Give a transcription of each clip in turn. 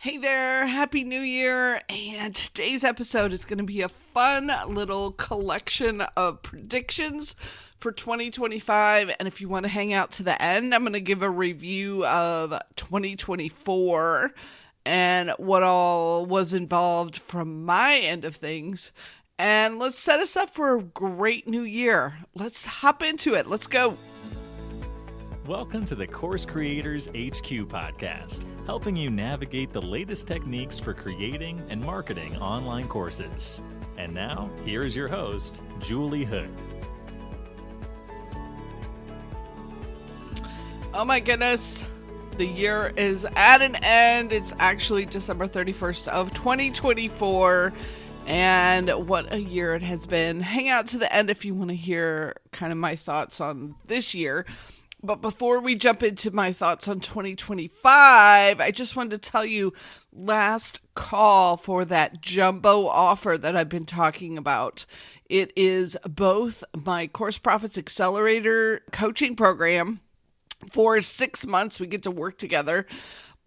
Hey there, Happy New Year, and today's episode is going to be a fun little collection of predictions for 2025, and if you want to hang out to the end, I'm going to give a review of 2024 and what all was involved from my end of things, and let's set us up for a great new year. Let's hop into it. Let's go. Welcome to the Course Creators HQ podcast, helping you navigate the latest techniques for creating and marketing online courses. And now, here is your host, Julie Hood. Oh my goodness, the year is at an end. It's actually December 31st of 2024. And what a year it has been. Hang out to the end if you want to hear kind of my thoughts on this year. But before we jump into my thoughts on 2025, I just wanted to tell you, last call for that jumbo offer that I've been talking about. It is both my Course Profits Accelerator coaching program for 6 months. We get to work together,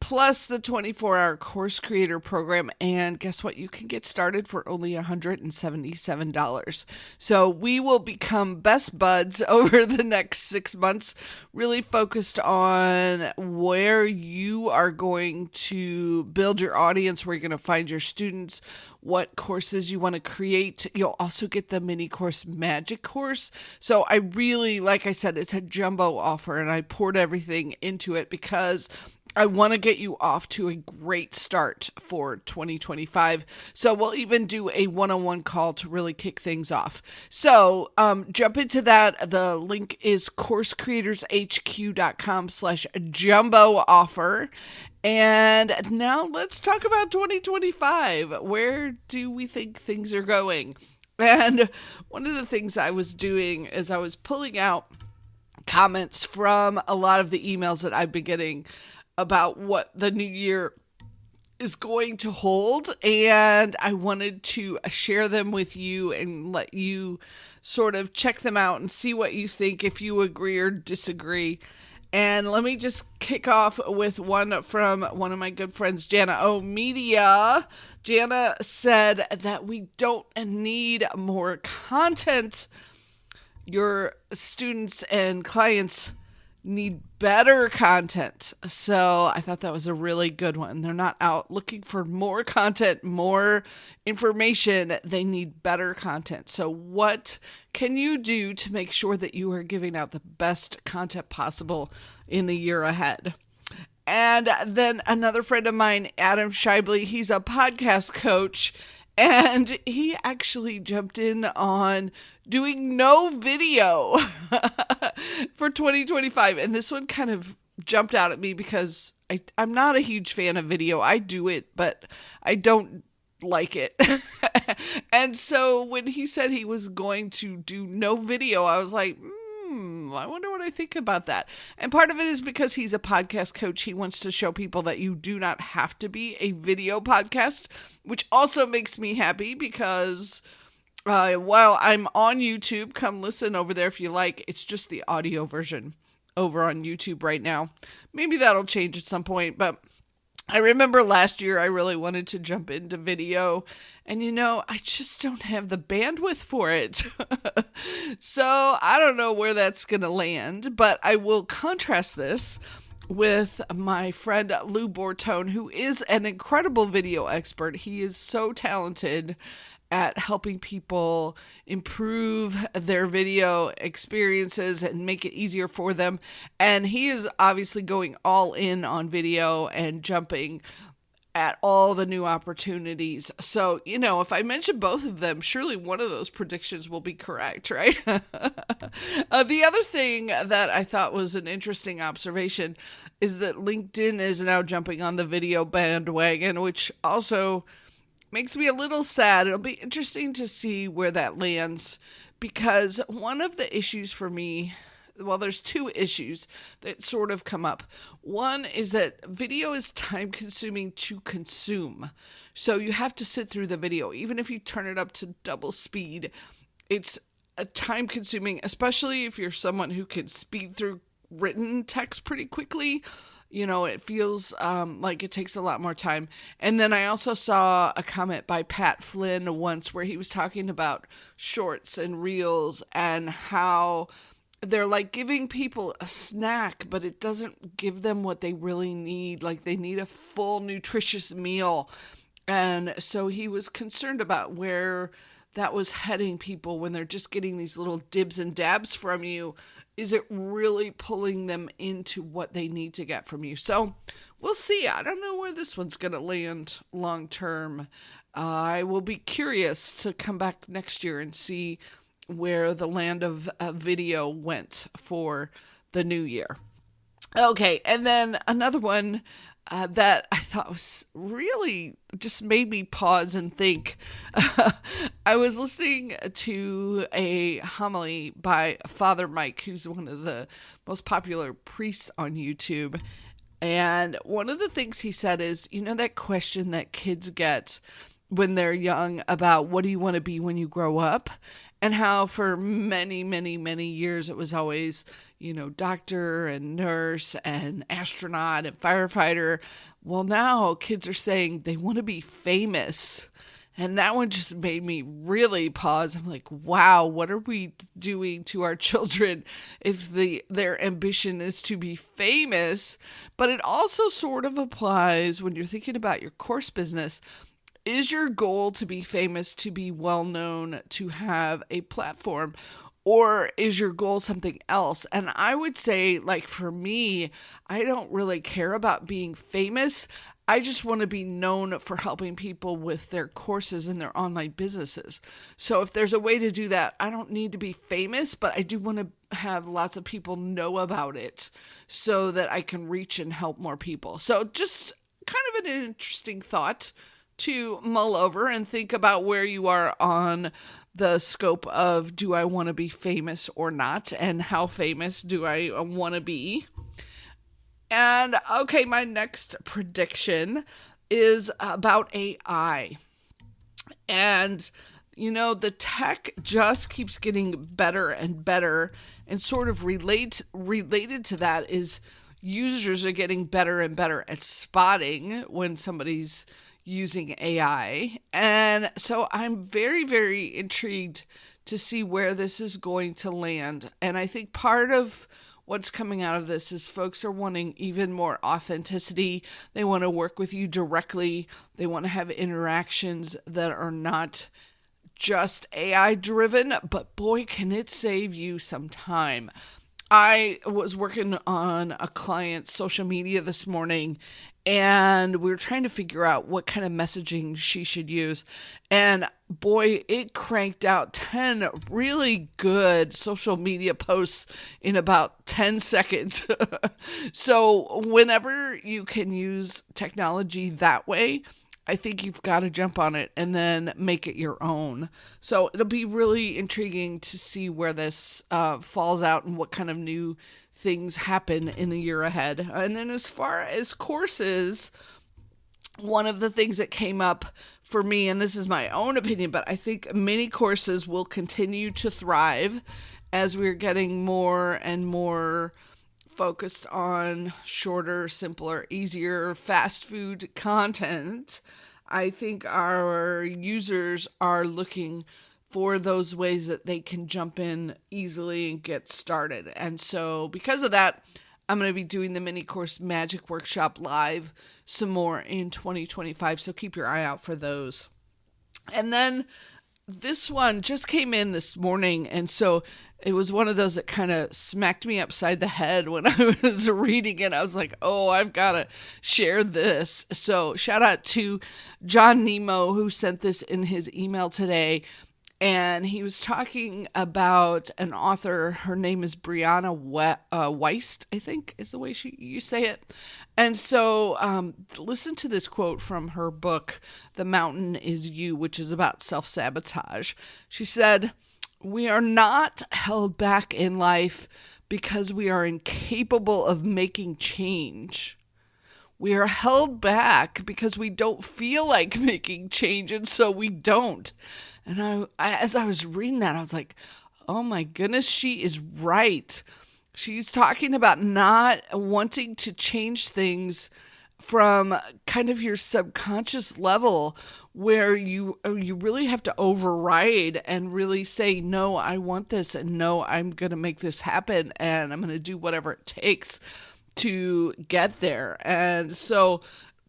plus the 24-hour course creator program. And guess what? You can get started for only $177. So we will become best buds over the next 6 months, really focused on where you are going to build your audience, where you're going to find your students, what courses you want to create. You'll also get the mini course magic course. So I really, like I said, it's a jumbo offer, and I poured everything into it because I want to get you off to a great start for 2025. So we'll even do a one-on-one call to really kick things off. So jump into that. The link is coursecreatorshq.com/jumbo offer. And now let's talk about 2025. Where do we think things are going? And one of the things I was doing is I was pulling out comments from a lot of the emails that I've been getting about what the new year is going to hold, and I wanted to share them with you and let you sort of check them out and see what you think, if you agree or disagree. And let me just kick off with one from one of my good friends, Jana O Media. Jana said that we don't need more content. Your students and clients need better content. So I thought that was a really good one. They're not out looking for more content, more information. They need better content. So what can you do to make sure that you are giving out the best content possible in the year ahead? And then another friend of mine, Adam Shively, he's a podcast coach, and he actually jumped in on doing no video for 2025. And this one kind of jumped out at me because I'm not a huge fan of video. I do it, but I don't like it. And so when he said he was going to do no video, I was like, I wonder what I think about that. And part of it is because he's a podcast coach. He wants to show people that you do not have to be a video podcast, which also makes me happy because while I'm on YouTube, come listen over there if you like. It's just the audio version over on YouTube right now. Maybe that'll change at some point, but I remember last year I really wanted to jump into video, and I just don't have the bandwidth for it. So I don't know where that's going to land, but I will contrast this with my friend Lou Bortone, who is an incredible video expert. He is so talented at helping people improve their video experiences and make it easier for them. And he is obviously going all in on video and jumping at all the new opportunities. So, if I mention both of them, surely one of those predictions will be correct, right? The other thing that I thought was an interesting observation is that LinkedIn is now jumping on the video bandwagon, which also makes me a little sad. It'll be interesting to see where that lands, because one of the issues for me, well, there's two issues that sort of come up. One is that video is time consuming to consume. So you have to sit through the video. Even if you turn it up to double speed, it's a time consuming, especially if you're someone who can speed through written text pretty quickly. It feels like it takes a lot more time. And then I also saw a comment by Pat Flynn once where he was talking about shorts and reels and how they're like giving people a snack, but it doesn't give them what they really need. Like they need a full nutritious meal. And so he was concerned about where that was heading people when they're just getting these little dibs and dabs from you. Is it really pulling them into what they need to get from you? So we'll see. I don't know where this one's going to land long term. I will be curious to come back next year and see where the land of video went for the new year. Okay, and then another one that I thought was really just made me pause and think. I was listening to a homily by Father Mike, who's one of the most popular priests on YouTube. And one of the things he said is, that question that kids get when they're young about what do you want to be when you grow up? And how for many, many, many years it was always, doctor and nurse and astronaut and firefighter. Well, now kids are saying they want to be famous. And that one just made me really pause. I'm like, wow, what are we doing to our children if their ambition is to be famous? But it also sort of applies when you're thinking about your course business. Is your goal to be famous, to be well known, to have a platform, or is your goal something else? And I would say, like for me, I don't really care about being famous. I just want to be known for helping people with their courses and their online businesses. So if there's a way to do that, I don't need to be famous, but I do want to have lots of people know about it so that I can reach and help more people. So just kind of an interesting thought to mull over and think about where you are on the scope of, do I want to be famous or not? And how famous do I want to be? And okay, my next prediction is about AI. And, the tech just keeps getting better and better. And sort of related to that is users are getting better and better at spotting when somebody's using AI. And so I'm very, very intrigued to see where this is going to land. And I think part of what's coming out of this is folks are wanting even more authenticity. They want to work with you directly. They want to have interactions that are not just AI driven, but boy, can it save you some time. I was working on a client's social media this morning, and we were trying to figure out what kind of messaging she should use. And boy, it cranked out 10 really good social media posts in about 10 seconds. So whenever you can use technology that way, I think you've got to jump on it and then make it your own. So it'll be really intriguing to see where this falls out and what kind of new things happen in the year ahead. And then as far as courses, one of the things that came up for me, and this is my own opinion, but I think mini courses will continue to thrive as we're getting more and more focused on shorter, simpler, easier, fast food content. I think our users are looking for those ways that they can jump in easily and get started. And so because of that, I'm going to be doing the mini course magic workshop live some more in 2025. So keep your eye out for those. And then this one just came in this morning. And so it was one of those that kind of smacked me upside the head when I was reading it. I was like, oh, I've got to share this. So shout out to John Nemo, who sent this in his email today. And he was talking about an author. Her name is Brianna Weist, I think is the way you say it. And so listen to this quote from her book, The Mountain Is You, which is about self-sabotage. She said, "We are not held back in life because we are incapable of making change. We are held back because we don't feel like making change, and so we don't." And I as I was reading that, I was like, oh my goodness, she is right. She's talking about not wanting to change things from kind of your subconscious level, where you really have to override and really say, no, I want this, and no, I'm going to make this happen, and I'm going to do whatever it takes to get there. And so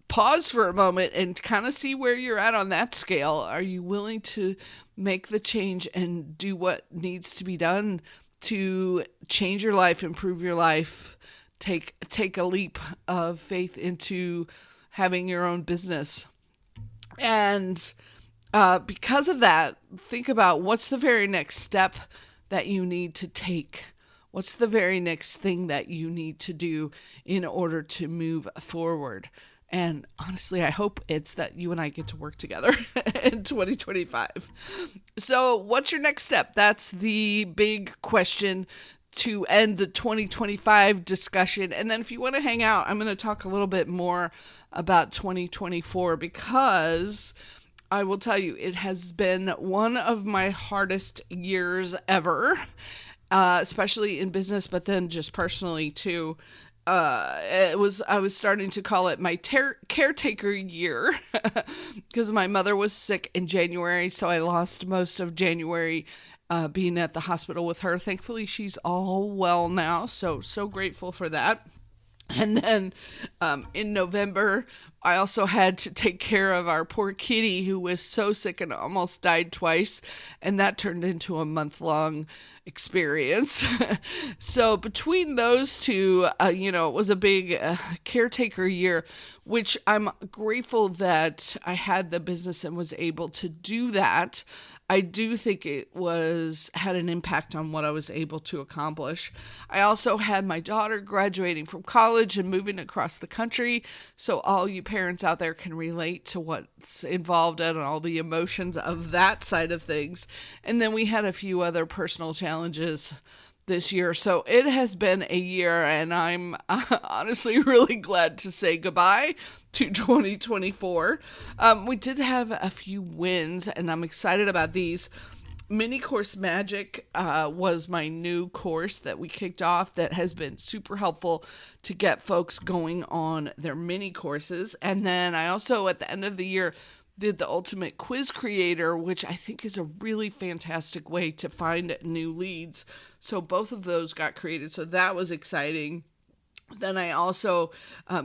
pause for a moment and kind of see where you're at on that scale. Are you willing to make the change and do what needs to be done to change your life, improve your life, take a leap of faith into having your own business? And because of that, think about what's the very next step that you need to take. What's the very next thing that you need to do in order to move forward? And honestly, I hope it's that you and I get to work together in 2025. So what's your next step? That's the big question to end the 2025 discussion. And then if you want to hang out, I'm going to talk a little bit more about 2024, because I will tell you, it has been one of my hardest years ever, especially in business, but then just personally too. I was starting to call it my caretaker year because my mother was sick in January. So I lost most of January being at the hospital with her. Thankfully, she's all well now. So grateful for that. And then in November, I also had to take care of our poor kitty who was so sick and almost died twice. And that turned into a month-long experience. So between those two, it was a big caretaker year, which I'm grateful that I had the business and was able to do that. I do think it had an impact on what I was able to accomplish. I also had my daughter graduating from college and moving across the country. So all you parents out there can relate to what's involved and all the emotions of that side of things. And then we had a few other personal challenges this year. So it has been a year, and I'm honestly really glad to say goodbye to 2024. We did have a few wins, and I'm excited about these. Mini Course Magic was my new course that we kicked off that has been super helpful to get folks going on their mini courses. And then I also, at the end of the year, did the Ultimate Quiz Creator, which I think is a really fantastic way to find new leads. So both of those got created. So that was exciting. Then I also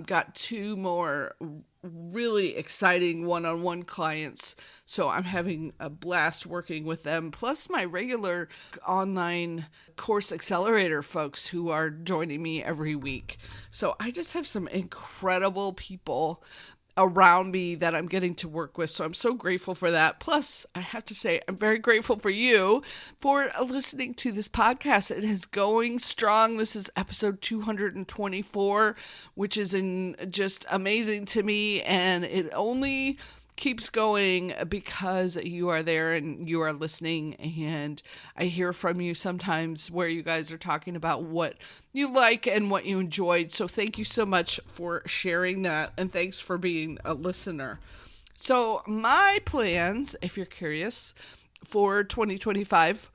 got 2 more really exciting one-on-one clients. So I'm having a blast working with them. Plus my regular online course accelerator folks who are joining me every week. So I just have some incredible people around me that I'm getting to work with. So I'm so grateful for that. Plus, I have to say, I'm very grateful for you for listening to this podcast. It is going strong. This is episode 224, which is just amazing to me. And it only keeps going because you are there and you are listening, and I hear from you sometimes where you guys are talking about what you like and what you enjoyed. So thank you so much for sharing that, and thanks for being a listener. So my plans, if you're curious, for 2025,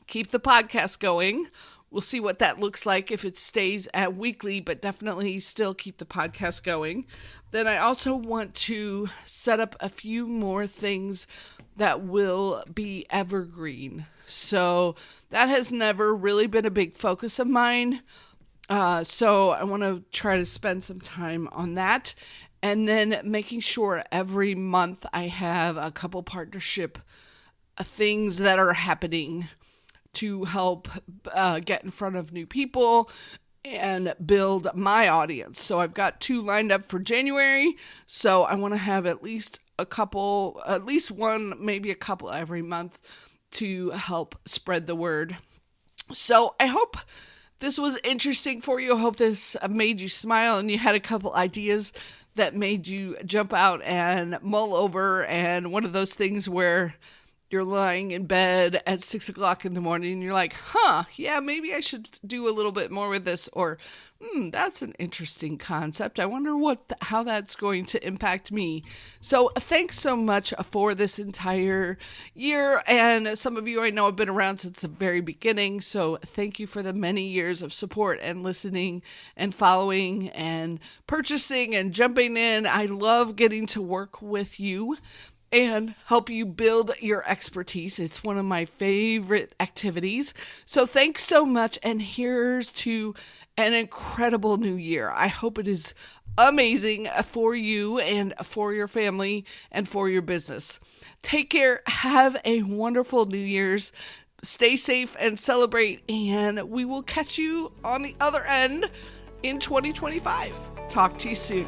keep the podcast going. We'll see what that looks like if it stays at weekly, but definitely still keep the podcast going. Then I also want to set up a few more things that will be evergreen. So that has never really been a big focus of mine. So I want to try to spend some time on that. And then making sure every month I have a couple partnership things that are happening to help get in front of new people and build my audience. So I've got 2 lined up for January. So I want to have at least one, maybe a couple every month to help spread the word. So I hope this was interesting for you. I hope this made you smile and you had a couple ideas that made you jump out and mull over. And one of those things where you're lying in bed at 6 o'clock in the morning and you're like, yeah, maybe I should do a little bit more with this, or that's an interesting concept. I wonder how that's going to impact me. So thanks so much for this entire year. And some of you I know have been around since the very beginning. So thank you for the many years of support and listening and following and purchasing and jumping in. I love getting to work with you and help you build your expertise. It's one of my favorite activities. So thanks so much. And here's to an incredible new year. I hope it is amazing for you and for your family and for your business. Take care. Have a wonderful New Year's. Stay safe and celebrate. And we will catch you on the other end in 2025. Talk to you soon.